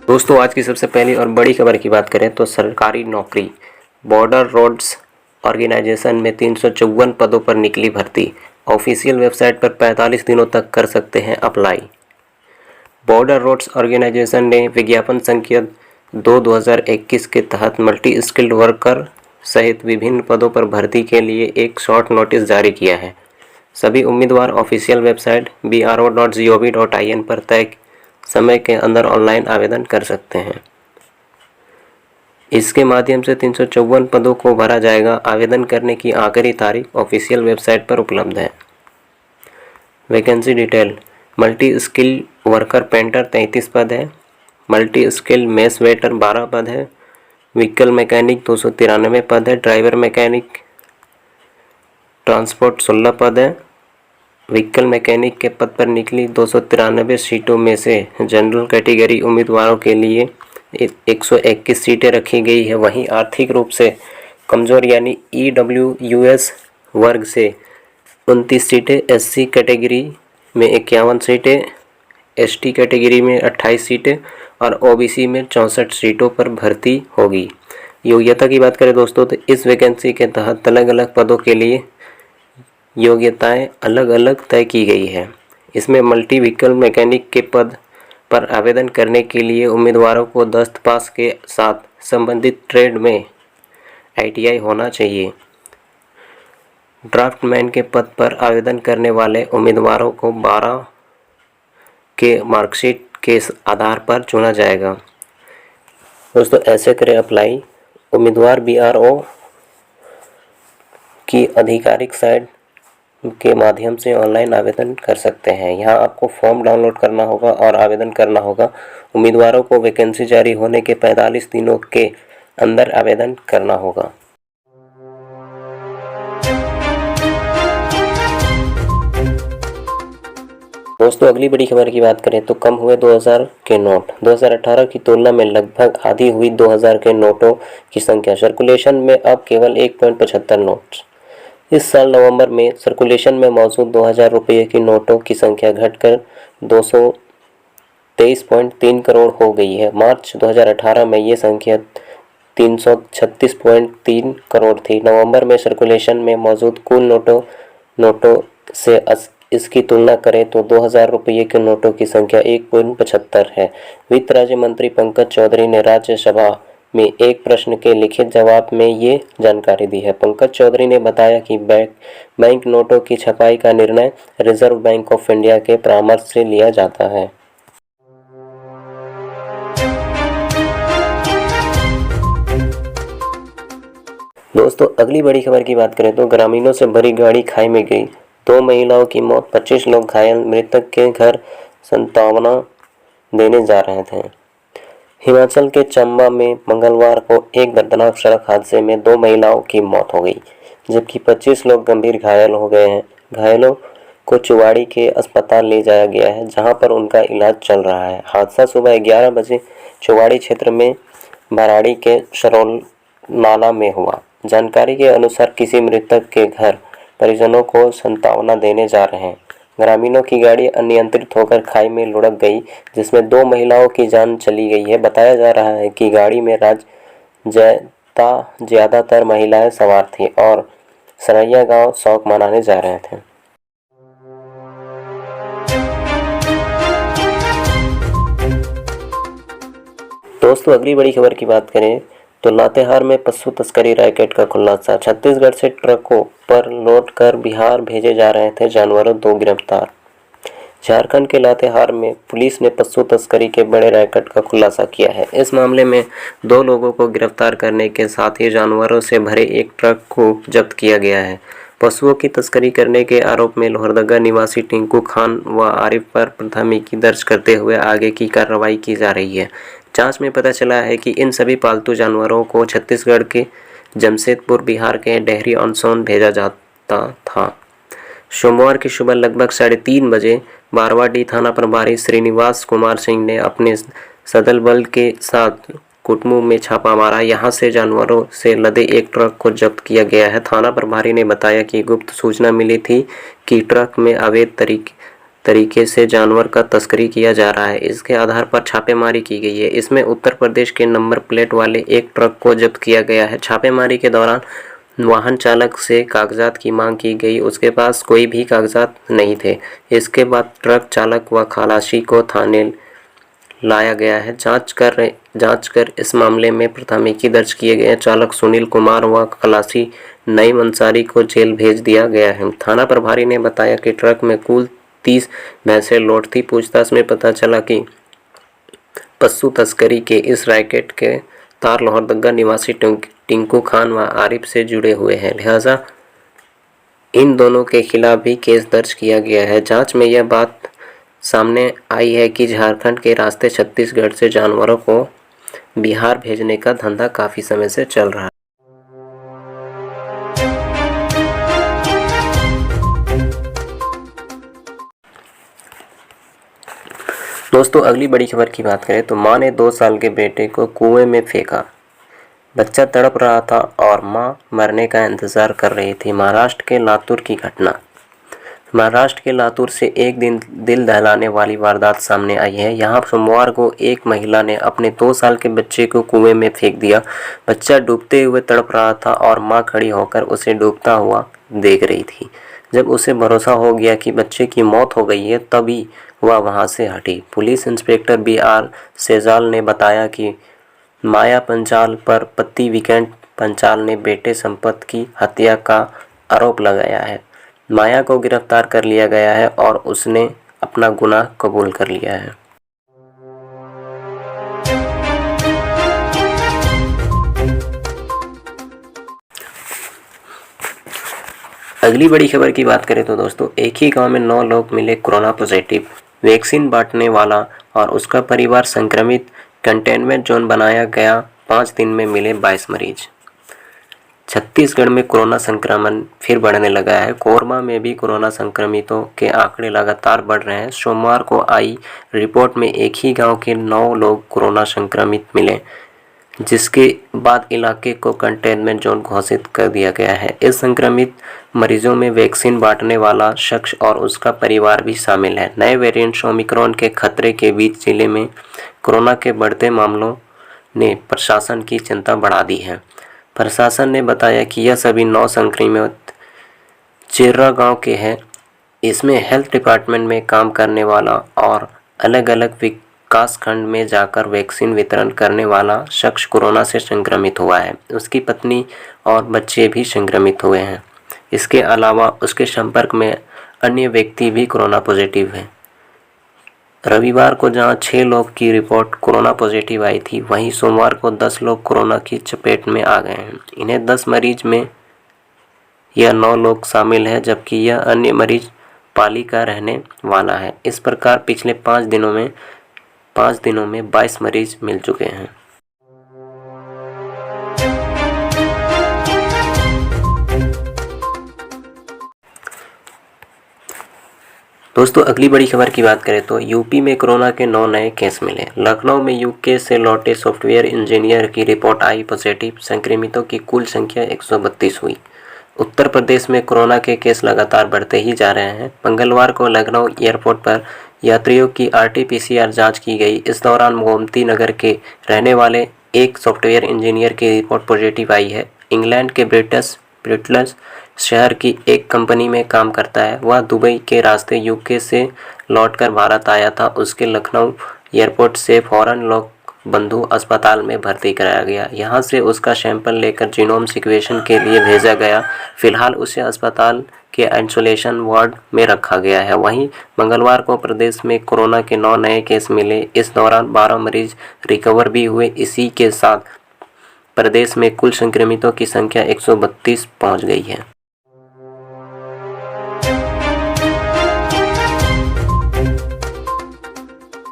दोस्तों, आज की सबसे पहली और बड़ी खबर की बात करें तो सरकारी नौकरी बॉर्डर रोड्स ऑर्गेनाइजेशन में 354 पदों पर निकली भर्ती। ऑफिशियल वेबसाइट पर 45 दिनों तक कर सकते हैं अप्लाई। बॉर्डर रोड्स ऑर्गेनाइजेशन ने विज्ञापन संख्या 2/2021 के तहत मल्टी स्किल्ड वर्कर सहित विभिन्न पदों पर भर्ती के लिए एक शॉर्ट नोटिस जारी किया है। सभी उम्मीदवार ऑफिशियल वेबसाइट bro.gov.in पर तय समय के अंदर ऑनलाइन आवेदन कर सकते हैं। इसके माध्यम से 354 पदों को भरा जाएगा। आवेदन करने की आखिरी तारीख ऑफिशियल वेबसाइट पर उपलब्ध है। Vacancy detail: multi skill worker painter 33 पद है। मल्टी स्किल मेस वेटर 12 पद है। व्हीकल मैकेनिक 293 पद है। ड्राइवर मैकेनिक ट्रांसपोर्ट 16 पद है। व्हीकल मैकेनिक के पद पर निकली 293 सीटों में से जनरल कैटेगरी उम्मीदवारों के लिए 121 सीटें रखी गई है। वहीं आर्थिक रूप से कमज़ोर यानी EWS वर्ग से 29 सीटें, SC कैटेगरी में 51 सीटें, ST कैटेगरी में 28 सीटें और OBC में 64 सीटों पर भर्ती होगी। योग्यता की बात करें दोस्तों तो इस वैकेंसी के तहत अलग अलग पदों के लिए योग्यताएं अलग अलग तय की गई है। इसमें मल्टी व्हीकल मैकेनिक के पद पर आवेदन करने के लिए उम्मीदवारों को 10 पास के साथ संबंधित ट्रेड में ITI होना चाहिए। ड्राफ्टमैन के पद पर आवेदन करने वाले उम्मीदवारों को 12 के मार्कशीट के आधार पर चुना जाएगा। दोस्तों, ऐसे करें अप्लाई। उम्मीदवार BRO की आधिकारिक साइट के माध्यम से ऑनलाइन आवेदन कर सकते हैं। यहाँ आपको फॉर्म डाउनलोड करना होगा और आवेदन करना होगा। उम्मीदवारों को वैकेंसी जारी होने के 45 दिनों के अंदर आवेदन करना होगा। दोस्तों, अगली बड़ी खबर की बात करें तो कम हुए 2000 के नोट। 2018 की तुलना में लगभग आधी हुई 2000 के नोटों की संख्या। सर्कुलेशन में अब केवल 1.75 नोट। इस साल नवंबर में सर्कुलेशन में मौजूद 2000 रुपये की नोटों की संख्या घटकर 223.3 करोड़ हो गई है। मार्च 2018 में ये संख्या 336.3 करोड़ थी। नवंबर में सर्कुलेशन में मौजूद कुल नोटों से इसकी तुलना करें तो 2000 रुपये के नोटों की संख्या 1.75 है। वित्त राज्य मंत्री पंकज चौधरी ने राज्यसभा में एक प्रश्न के लिखित जवाब में ये जानकारी दी है। पंकज चौधरी ने बताया कि बैंक नोटों की छपाई का निर्णय रिजर्व बैंक ऑफ इंडिया के परामर्श से लिया जाता है। दोस्तों, अगली बड़ी खबर की बात करें तो ग्रामीणों से भरी गाड़ी खाई में गई, 2 महिलाओं की मौत, 25 लोग घायल। मृतक के घर सांत्वना देने जा रहे थे। हिमाचल के चंबा में मंगलवार को एक दर्दनाक सड़क हादसे में 2 महिलाओं की मौत हो गई, जबकि 25 लोग गंभीर घायल हो गए हैं। घायलों को चुवाड़ी के अस्पताल ले जाया गया है, जहां पर उनका इलाज चल रहा है। हादसा सुबह 11 बजे चुवाड़ी क्षेत्र में भराड़ी के सरोल नाला में हुआ। जानकारी के अनुसार किसी मृतक के घर परिजनों को सांत्वना देने जा रहे हैं। ग्रामीणों की गाड़ी अनियंत्रित होकर खाई में लुढ़क गई, जिसमें 2 महिलाओं की जान चली गई है। बताया जा रहा है कि गाड़ी में ज्यादातर महिलाएं सवार थीं और सरैया गांव शौक मनाने जा रहे थे। दोस्तों, अगली बड़ी खबर की बात करें तो लातेहार में पशु तस्करी रैकेट का खुलासा। छत्तीसगढ़ से ट्रकों पर लोड कर बिहार भेजे जा रहे थे जानवरों, 2 गिरफ्तार। झारखंड के लातेहार में पुलिस ने पशु तस्करी के बड़े रैकेट का खुलासा किया है। इस मामले में 2 लोगों को गिरफ्तार करने के साथ ही जानवरों से भरे एक ट्रक को जब्त किया गया है। पशुओं की तस्करी करने के आरोप में लोहरदगा निवासी टिंकू खान व आरिफ पर प्राथमिकी दर्ज करते हुए आगे की कार्रवाई की जा रही है। जांच में पता चला है कि इन सभी पालतू जानवरों को छत्तीसगढ़ के जमशेदपुर, बिहार के डेहरी ऑन सोन भेजा जाता था। सोमवार की सुबह लगभग 3:30 बजे बारवाडी थाना प्रभारी श्रीनिवास कुमार सिंह ने अपने सदल बल के साथ कुटमू में छापा मारा। यहां से जानवरों से लदे एक ट्रक को जब्त किया गया है। थाना प्रभारी ने बताया कि गुप्त सूचना मिली थी कि ट्रक में अवैध तरीके से जानवर का तस्करी किया जा रहा है। इसके आधार पर छापेमारी की गई है। इसमें उत्तर प्रदेश के नंबर प्लेट वाले एक ट्रक को जब्त किया गया है। छापेमारी के दौरान वाहन चालक से कागजात की मांग की गई। उसके पास कोई भी कागजात नहीं थे। इसके बाद ट्रक चालक व खलासी को थाने लाया गया है। जांच कर इस मामले में प्राथमिकी दर्ज किए गए। चालक सुनील कुमार व खलासी नईम अंसारी को जेल भेज दिया गया है। थाना प्रभारी ने बताया कि ट्रक में कुल 30 भैंसें लोड थी। पूछताछ में पता चला कि पशु तस्करी के इस रैकेट के तार लोहरदगा निवासी टिंकू खान व आरिफ से जुड़े हुए हैं, लिहाजा इन दोनों के खिलाफ भी केस दर्ज किया गया है। जांच में यह बात सामने आई है कि झारखंड के रास्ते छत्तीसगढ़ से जानवरों को बिहार भेजने का धंधा काफ़ी समय से चल रहा है। दोस्तों, अगली बड़ी खबर की बात करें तो मां ने 2 साल के बेटे को कुएं में फेंका। बच्चा तड़प रहा था और मां मरने का इंतजार कर रही थी। महाराष्ट्र के लातूर की घटना। महाराष्ट्र के लातूर से एक दिन दिल दहलाने वाली वारदात सामने आई है। यहाँ सोमवार को एक महिला ने अपने 2 साल के बच्चे को कुएं में फेंक दिया। बच्चा डूबते हुए तड़प रहा था और मां खड़ी होकर उसे डूबता हुआ देख रही थी। जब उसे भरोसा हो गया कि बच्चे की मौत हो गई है, तभी वह वहां से हटी। पुलिस इंस्पेक्टर BR सेजाल ने बताया कि माया पंचाल पर पति विकेंट पंचाल ने बेटे संपत की हत्या का आरोप लगाया है। माया को गिरफ्तार कर लिया गया है और उसने अपना गुनाह कबूल कर लिया है। अगली बड़ी खबर की बात करें तो दोस्तों, एक ही गांव में 9 लोग मिले कोरोना पॉजिटिव। वैक्सीन बांटने वाला और उसका परिवार संक्रमित। कंटेनमेंट जोन बनाया गया। 5 दिन में मिले 22 मरीज। छत्तीसगढ़ में कोरोना संक्रमण फिर बढ़ने लगा है। कोरबा में भी कोरोना संक्रमितों के आंकड़े लगातार बढ़ रहे हैं। सोमवार को आई रिपोर्ट में एक ही गांव के 9 लोग कोरोना संक्रमित मिले, जिसके बाद इलाके को कंटेनमेंट जोन घोषित कर दिया गया है। इस संक्रमित मरीजों में वैक्सीन बांटने वाला शख्स और उसका परिवार भी शामिल है। नए वेरिएंट ओमिक्रॉन के खतरे के बीच जिले में कोरोना के बढ़ते मामलों ने प्रशासन की चिंता बढ़ा दी है। प्रशासन ने बताया कि यह सभी 9 संक्रमित चिर्रा गांव के हैं। इसमें हेल्थ डिपार्टमेंट में काम करने वाला और अलग अलग विकासखंड में जाकर वैक्सीन वितरण करने वाला शख्स कोरोना से संक्रमित हुआ है। उसकी पत्नी और बच्चे भी संक्रमित हुए हैं। इसके अलावा उसके संपर्क में अन्य व्यक्ति भी कोरोना पॉजिटिव हैं। रविवार को जहां 6 लोग की रिपोर्ट कोरोना पॉजिटिव आई थी, वहीं सोमवार को 10 लोग कोरोना की चपेट में आ गए हैं। इन्हें 10 मरीज में यह 9 लोग शामिल हैं, जबकि यह अन्य मरीज पाली का रहने वाला है। इस प्रकार पिछले 5 दिनों में 22 मरीज मिल चुके हैं। दोस्तों, अगली बड़ी खबर की बात करें तो यूपी में कोरोना के 9 नए केस मिले। लखनऊ में यूके से लौटे सॉफ्टवेयर इंजीनियर की रिपोर्ट आई पॉजिटिव। संक्रमितों की कुल संख्या 132 हुई। उत्तर प्रदेश में कोरोना के केस लगातार बढ़ते ही जा रहे हैं। मंगलवार को लखनऊ एयरपोर्ट पर यात्रियों की RT-PCR जांच की गई। इस दौरान गोमती नगर के रहने वाले एक सॉफ्टवेयर इंजीनियर की रिपोर्ट पॉजिटिव आई है। इंग्लैंड के ब्रिटल्स शहर की एक कंपनी में काम करता है। वह दुबई के रास्ते यूके से लौटकर भारत आया था। उसके लखनऊ एयरपोर्ट से फौरन लोक बंधु अस्पताल में भर्ती कराया गया। यहां से उसका सैंपल लेकर जीनोम सिक्वेशन के लिए भेजा गया। फिलहाल उसे अस्पताल के आइसोलेशन वार्ड में रखा गया है। वहीं मंगलवार को प्रदेश में कोरोना के 9 नए केस मिले। इस दौरान 12 मरीज रिकवर भी हुए। इसी के साथ प्रदेश में कुल संक्रमितों की संख्या 132 पहुंच गई है।